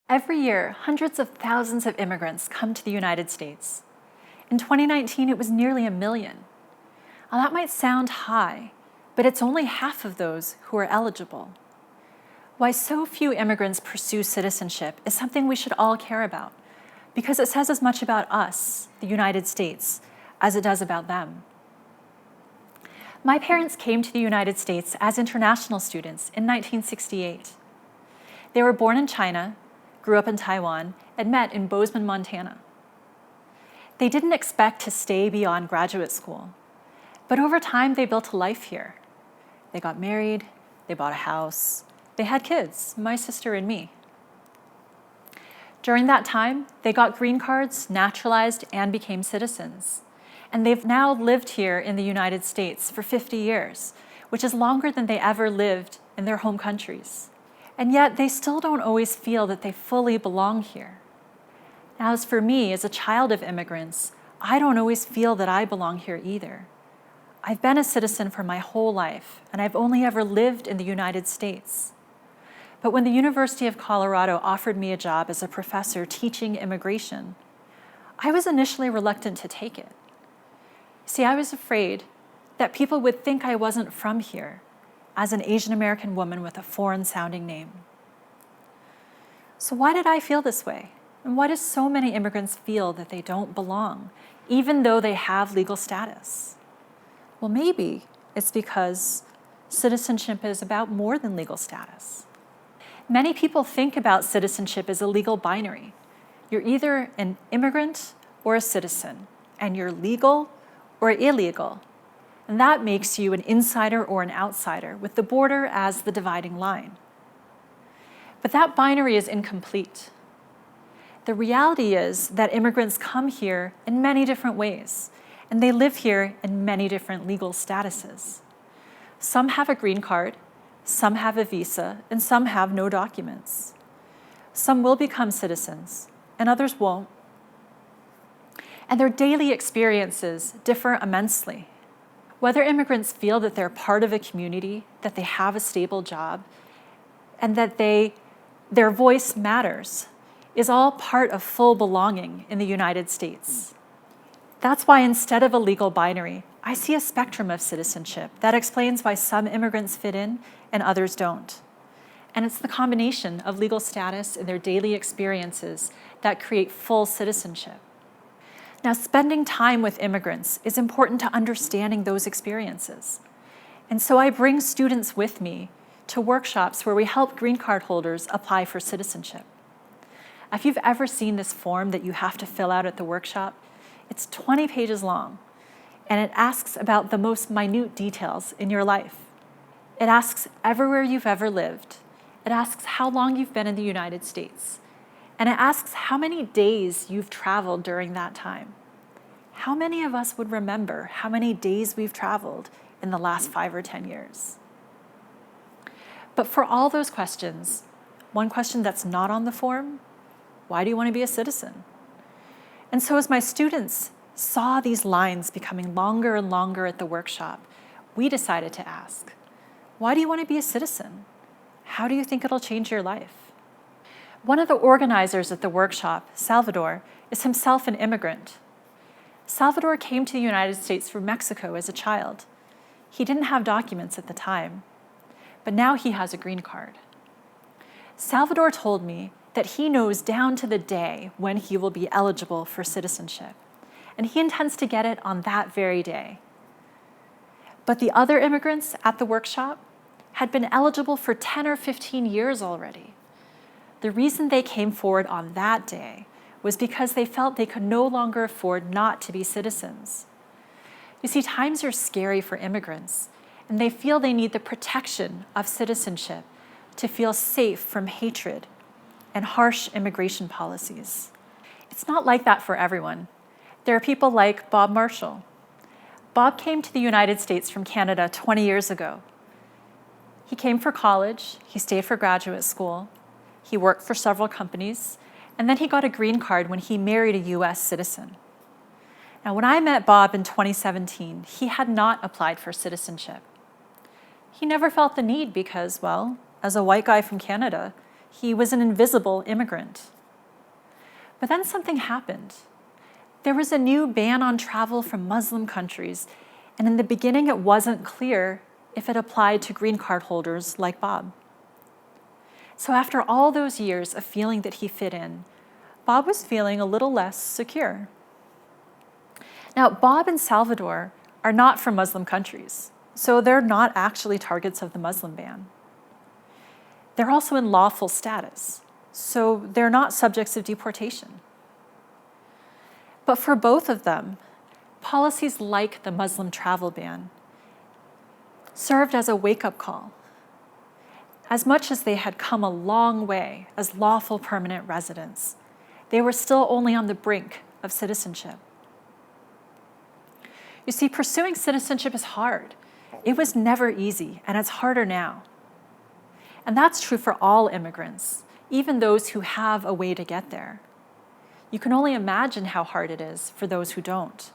Every year, hundreds of thousands of immigrants come to the United States. In 2019, it was nearly 1 million. Now, that might sound high, but it's only half of those who are eligible. Why so few immigrants pursue citizenship is something we should all care about, because it says as much about us, the United States, as it does about them. My parents came to the United States as international students in 1968. They were born in China, grew up in Taiwan, and met in Bozeman, Montana. They didn't expect to stay beyond graduate school, but over time they built a life here. They got married, they bought a house, they had kids, my sister and me. During that time, they got green cards, naturalized, and became citizens. And they've now lived here in the United States for 50 years, which is longer than they ever lived in their home countries. And yet they still don't always feel that they fully belong here. Now, as for me, as a child of immigrants, I don't always feel that I belong here either. I've been a citizen for my whole life, and I've only ever lived in the United States. But when the University of Colorado offered me a job as a professor teaching immigration, I was initially reluctant to take it. See, I was afraid that people would think I wasn't from here, as an Asian American woman with a foreign-sounding name. So why did I feel this way? And why do so many immigrants feel that they don't belong, even though they have legal status? Well, maybe it's because citizenship is about more than legal status. Many people think about citizenship as a legal binary. You're either an immigrant or a citizen, and you're legal or illegal. And that makes you an insider or an outsider, with the border as the dividing line. But that binary is incomplete. The reality is that immigrants come here in many different ways, and they live here in many different legal statuses. Some have a green card, some have a visa, and some have no documents. Some will become citizens, and others won't. And their daily experiences differ immensely. Whether immigrants feel that they're part of a community, that they have a stable job, and that their voice matters, is all part of full belonging in the United States. That's why instead of a legal binary, I see a spectrum of citizenship that explains why some immigrants fit in and others don't. And it's the combination of legal status and their daily experiences that create full citizenship. Now, spending time with immigrants is important to understanding those experiences. And so I bring students with me to workshops where we help green card holders apply for citizenship. If you've ever seen this form that you have to fill out at the workshop, it's 20 pages long, and it asks about the most minute details in your life. It asks everywhere you've ever lived. It asks how long you've been in the United States. And it asks how many days you've traveled during that time. How many of us would remember how many days we've traveled in the last 5 or 10 years? But for all those questions, one question that's not on the form: why do you want to be a citizen? And so as my students saw these lines becoming longer and longer at the workshop, we decided to ask, why do you want to be a citizen? How do you think it'll change your life? One of the organizers at the workshop, Salvador, is himself an immigrant. Salvador came to the United States from Mexico as a child. He didn't have documents at the time, but now he has a green card. Salvador told me that he knows down to the day when he will be eligible for citizenship, and he intends to get it on that very day. But the other immigrants at the workshop had been eligible for 10 or 15 years already. The reason they came forward on that day was because they felt they could no longer afford not to be citizens. You see, times are scary for immigrants, and they feel they need the protection of citizenship to feel safe from hatred and harsh immigration policies. It's not like that for everyone. There are people like Bob Marshall. Bob came to the United States from Canada 20 years ago. He came for college, he stayed for graduate school, he worked for several companies, and then he got a green card when he married a US citizen. Now, when I met Bob in 2017, he had not applied for citizenship. He never felt the need because, well, as a white guy from Canada, he was an invisible immigrant. But then something happened. There was a new ban on travel from Muslim countries, and in the beginning it wasn't clear if it applied to green card holders like Bob. So after all those years of feeling that he fit in, Bob was feeling a little less secure. Now, Bob and Salvador are not from Muslim countries, so they're not actually targets of the Muslim ban. They're also in lawful status, so they're not subjects of deportation. But for both of them, policies like the Muslim travel ban served as a wake-up call. As much as they had come a long way as lawful permanent residents, they were still only on the brink of citizenship. You see, pursuing citizenship is hard. It was never easy, and it's harder now. And that's true for all immigrants, even those who have a way to get there. You can only imagine how hard it is for those who don't.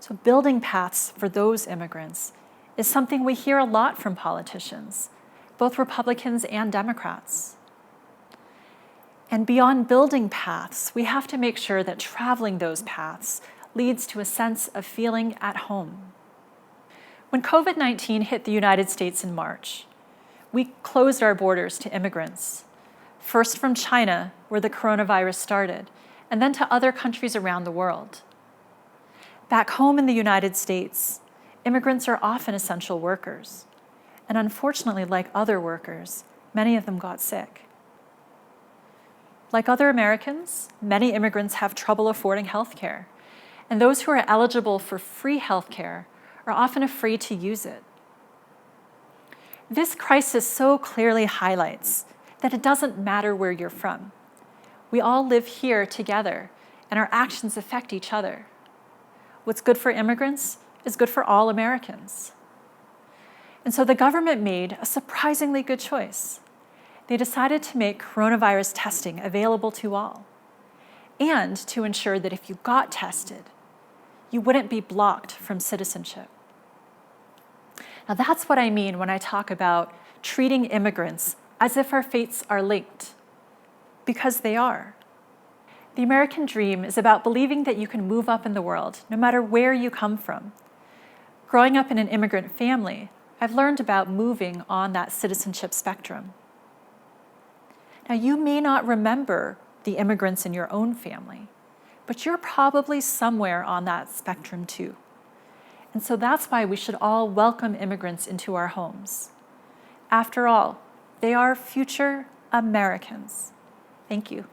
So building paths for those immigrants is something we hear a lot from politicians, both Republicans and Democrats. And beyond building paths, we have to make sure that traveling those paths leads to a sense of feeling at home. When COVID-19 hit the United States in March, we closed our borders to immigrants, first from China, where the coronavirus started, and then to other countries around the world. Back home in the United States, immigrants are often essential workers, and unfortunately, like other workers, many of them got sick. Like other Americans, many immigrants have trouble affording health care, and those who are eligible for free health care are often afraid to use it. This crisis so clearly highlights that it doesn't matter where you're from. We all live here together, and our actions affect each other. What's good for immigrants is good for all Americans. And so the government made a surprisingly good choice. They decided to make coronavirus testing available to all, and to ensure that if you got tested, you wouldn't be blocked from citizenship. Now that's what I mean when I talk about treating immigrants as if our fates are linked, because they are. The American dream is about believing that you can move up in the world, no matter where you come from. Growing up in an immigrant family, I've learned about moving on that citizenship spectrum. Now, you may not remember the immigrants in your own family, but you're probably somewhere on that spectrum too. And so that's why we should all welcome immigrants into our homes. After all, they are future Americans. Thank you.